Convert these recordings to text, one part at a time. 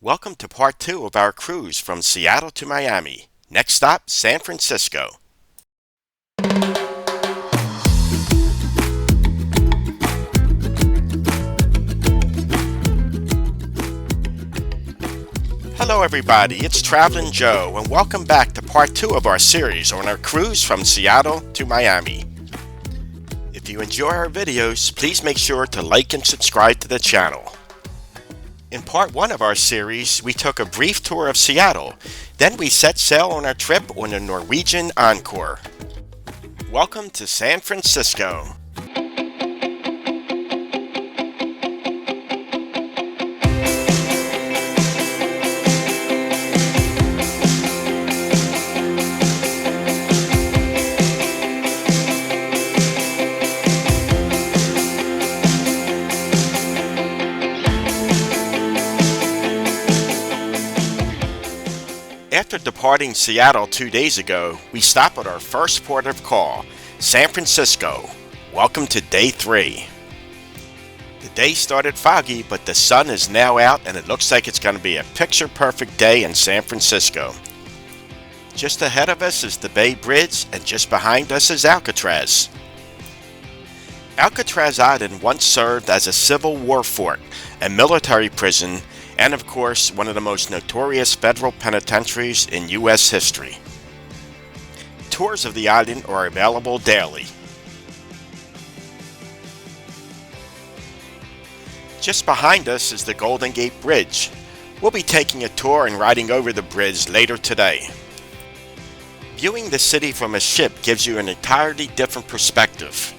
Welcome to part 2 of our cruise from Seattle to Miami. Next stop, San Francisco. Hello everybody, it's Traveling Joe and welcome back to part 2 of our series on our cruise from Seattle to Miami. If you enjoy our videos, please make sure to like and subscribe to the channel. In part 1 of our series, we took a brief tour of Seattle, then we set sail on our trip on the Norwegian Encore. Welcome to San Francisco. After departing Seattle 2 days ago, we stopped at our first port of call, San Francisco. Welcome to day 3. The day started foggy, but the sun is now out and it looks like it's going to be a picture-perfect day in San Francisco. Just ahead of us is the Bay Bridge and just behind us is Alcatraz. Alcatraz Island once served as a Civil War fort, a military prison, and of course, one of the most notorious federal penitentiaries in U.S. history. Tours of the island are available daily. Just behind us is the Golden Gate Bridge. We'll be taking a tour and riding over the bridge later today. Viewing the city from a ship gives you an entirely different perspective.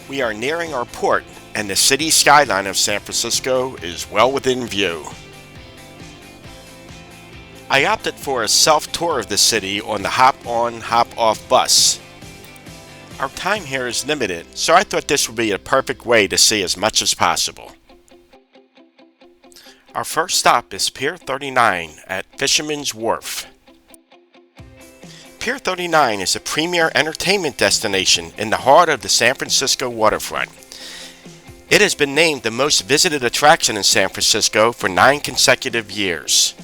We are nearing our port, and the city skyline of San Francisco is well within view. I opted for a self-tour of the city on the hop-on, hop-off bus. Our time here is limited, so I thought this would be a perfect way to see as much as possible. Our first stop is Pier 39 at Fisherman's Wharf. Pier 39 is a premier entertainment destination in the heart of the San Francisco waterfront. It has been named the most visited attraction in San Francisco for 9 consecutive years.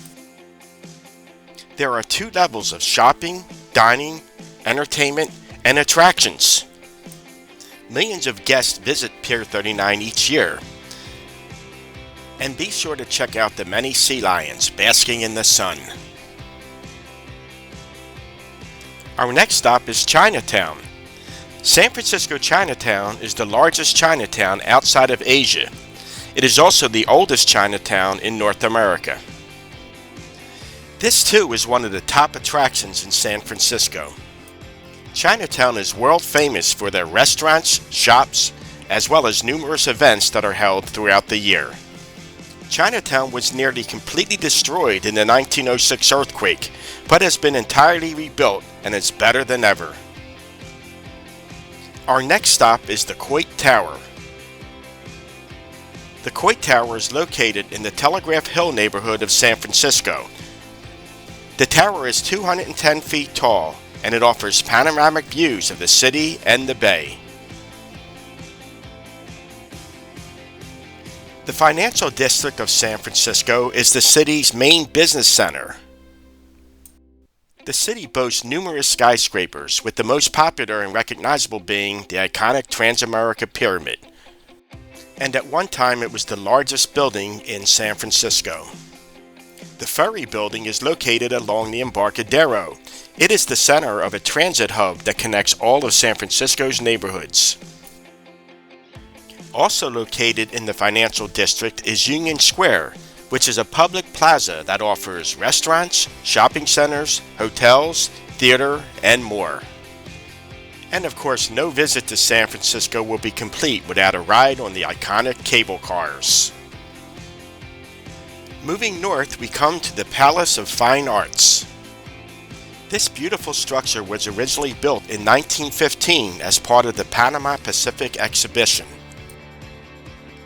There are 2 levels of shopping, dining, entertainment, and attractions. Millions of guests visit Pier 39 each year. And be sure to check out the many sea lions basking in the sun. Our next stop is Chinatown. San Francisco Chinatown is the largest Chinatown outside of Asia. It is also the oldest Chinatown in North America. This too is one of the top attractions in San Francisco. Chinatown is world famous for their restaurants, shops, as well as numerous events that are held throughout the year. Chinatown was nearly completely destroyed in the 1906 earthquake, but has been entirely rebuilt and is better than ever. Our next stop is the Coit Tower. The Coit Tower is located in the Telegraph Hill neighborhood of San Francisco. The tower is 210 feet tall and it offers panoramic views of the city and the bay. The financial district of San Francisco is the city's main business center. The city boasts numerous skyscrapers, with the most popular and recognizable being the iconic Transamerica Pyramid. And at one time it was the largest building in San Francisco. The Ferry Building is located along the Embarcadero. It is the center of a transit hub that connects all of San Francisco's neighborhoods. Also located in the financial district is Union Square, which is a public plaza that offers restaurants, shopping centers, hotels, theater, and more. And of course, no visit to San Francisco will be complete without a ride on the iconic cable cars. Moving north, we come to the Palace of Fine Arts. This beautiful structure was originally built in 1915 as part of the Panama Pacific Exhibition.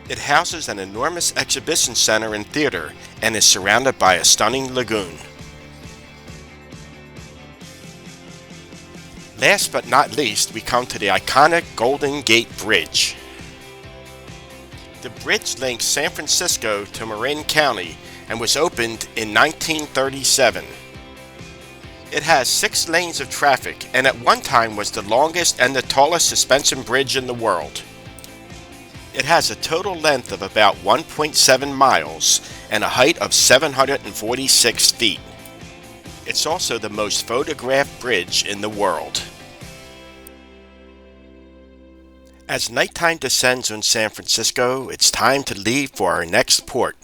It houses an enormous exhibition center and theater and is surrounded by a stunning lagoon. Last but not least, we come to the iconic Golden Gate Bridge. The bridge links San Francisco to Marin County and was opened in 1937. It has 6 lanes of traffic and at one time was the longest and the tallest suspension bridge in the world. It has a total length of about 1.7 miles and a height of 746 feet. It's also the most photographed bridge in the world. As nighttime descends on San Francisco, it's time to leave for our next port.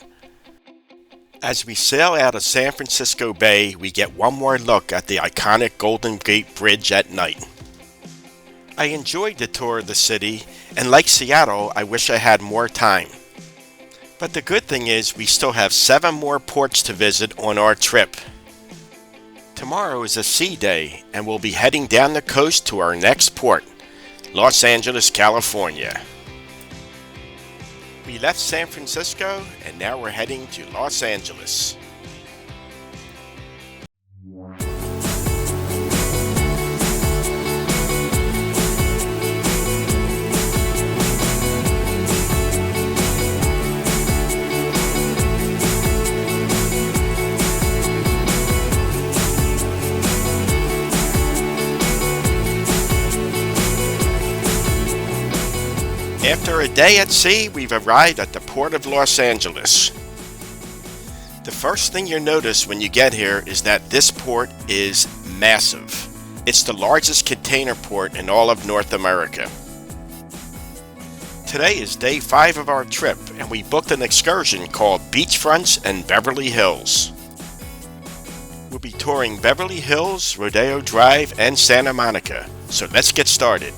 As we sail out of San Francisco Bay, we get one more look at the iconic Golden Gate Bridge at night. I enjoyed the tour of the city, and like Seattle, I wish I had more time. But the good thing is we still have 7 more ports to visit on our trip. Tomorrow is a sea day, and we'll be heading down the coast to our next port, Los Angeles, California. We left San Francisco and now we're heading to Los Angeles. After a day at sea, we've arrived at the Port of Los Angeles. The first thing you'll notice when you get here is that this port is massive. It's the largest container port in all of North America. Today is day 5 of our trip, and we booked an excursion called Beachfronts and Beverly Hills. We'll be touring Beverly Hills, Rodeo Drive, and Santa Monica, so let's get started.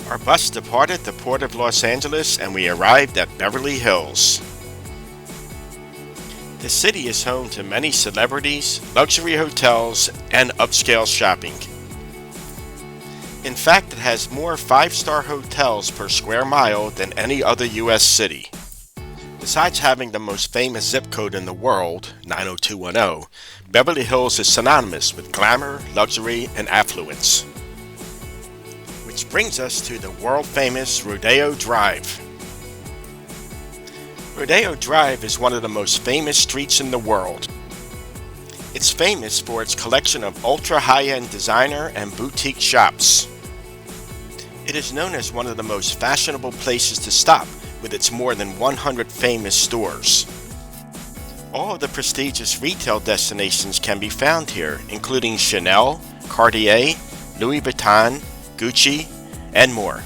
Our bus departed the Port of Los Angeles and we arrived at Beverly Hills. The city is home to many celebrities, luxury hotels, and upscale shopping. In fact, it has more 5-star hotels per square mile than any other U.S. city. Besides having the most famous zip code in the world, 90210, Beverly Hills is synonymous with glamour, luxury, and affluence. Which brings us to the world-famous Rodeo Drive. Rodeo Drive is one of the most famous streets in the world. It's famous for its collection of ultra-high-end designer and boutique shops. It is known as one of the most fashionable places to stop with its more than 100 famous stores. All of the prestigious retail destinations can be found here, including Chanel, Cartier, Louis Vuitton, Gucci, and more.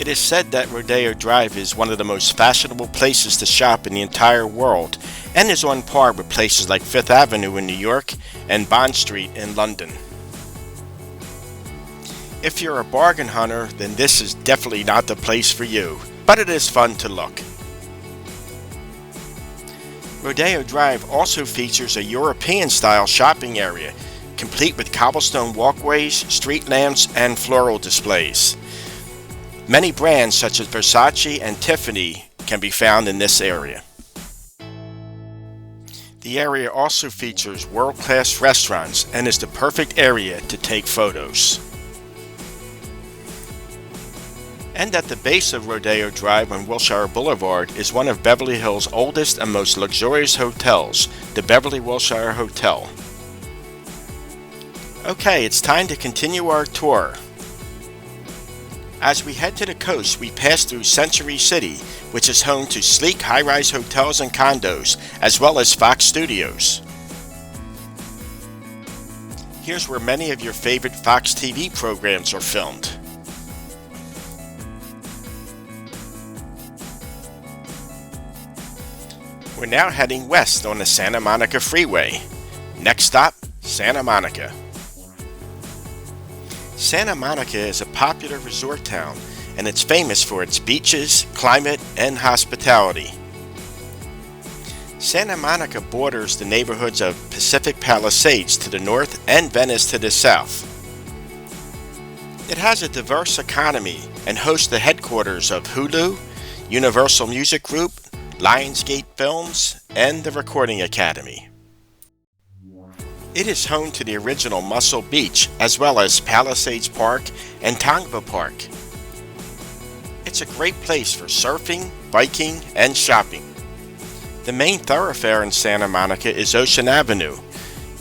It is said that Rodeo Drive is one of the most fashionable places to shop in the entire world and is on par with places like Fifth Avenue in New York and Bond Street in London. If you're a bargain hunter, then this is definitely not the place for you, but it is fun to look. Rodeo Drive also features a European-style shopping area complete with cobblestone walkways, street lamps, and floral displays. Many brands such as Versace and Tiffany can be found in this area. The area also features world-class restaurants and is the perfect area to take photos. And at the base of Rodeo Drive on Wilshire Boulevard is one of Beverly Hills' oldest and most luxurious hotels, the Beverly Wilshire Hotel. Okay, it's time to continue our tour. As we head to the coast, we pass through Century City, which is home to sleek high-rise hotels and condos, as well as Fox Studios. Here's where many of your favorite Fox TV programs are filmed. We're now heading west on the Santa Monica Freeway. Next stop, Santa Monica. Santa Monica is a popular resort town, and it's famous for its beaches, climate, and hospitality. Santa Monica borders the neighborhoods of Pacific Palisades to the north and Venice to the south. It has a diverse economy and hosts the headquarters of Hulu, Universal Music Group, Lionsgate Films, and the Recording Academy. It is home to the original Muscle Beach, as well as Palisades Park and Tongva Park. It's a great place for surfing, biking, and shopping. The main thoroughfare in Santa Monica is Ocean Avenue.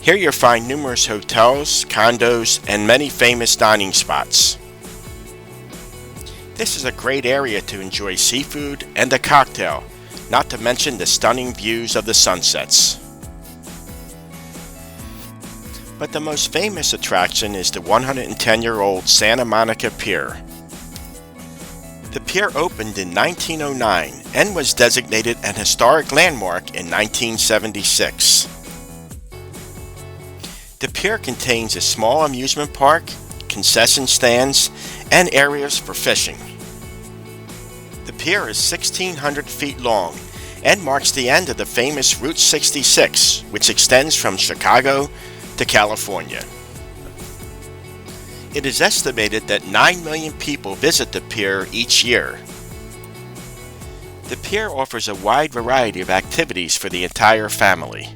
Here you'll find numerous hotels, condos, and many famous dining spots. This is a great area to enjoy seafood and a cocktail, not to mention the stunning views of the sunsets. But the most famous attraction is the 110-year-old Santa Monica Pier. The pier opened in 1909 and was designated an historic landmark in 1976. The pier contains a small amusement park, concession stands, and areas for fishing. The pier is 1,600 feet long and marks the end of the famous Route 66, which extends from Chicago to California. It is estimated that 9 million people visit the pier each year. The pier offers a wide variety of activities for the entire family.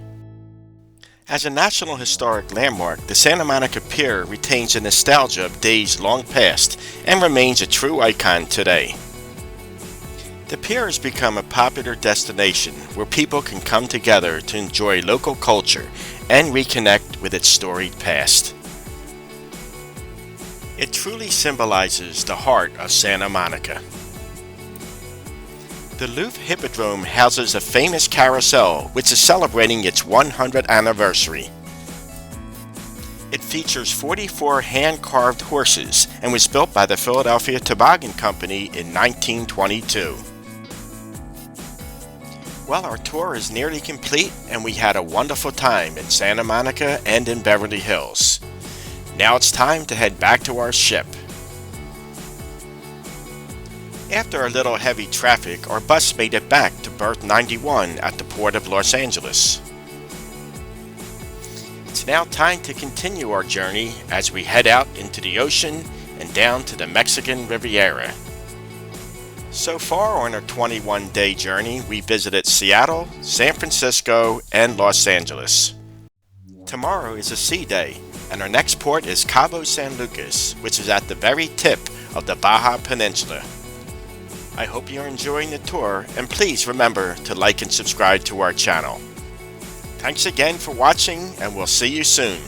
As a National Historic Landmark, the Santa Monica Pier retains the nostalgia of days long past and remains a true icon today. The pier has become a popular destination where people can come together to enjoy local culture and reconnect with its storied past. It truly symbolizes the heart of Santa Monica. The Louvre Hippodrome houses a famous carousel which is celebrating its 100th anniversary. It features 44 hand-carved horses and was built by the Philadelphia Toboggan Company in 1922. Well, our tour is nearly complete and we had a wonderful time in Santa Monica and in Beverly Hills. Now it's time to head back to our ship. After a little heavy traffic, our bus made it back to berth 91 at the Port of Los Angeles. It's now time to continue our journey as we head out into the ocean and down to the Mexican Riviera. So far on our 21-day journey, we visited Seattle, San Francisco, and Los Angeles. Tomorrow is a sea day, and our next port is Cabo San Lucas, which is at the very tip of the Baja Peninsula. I hope you're enjoying the tour, and please remember to like and subscribe to our channel. Thanks again for watching, and we'll see you soon.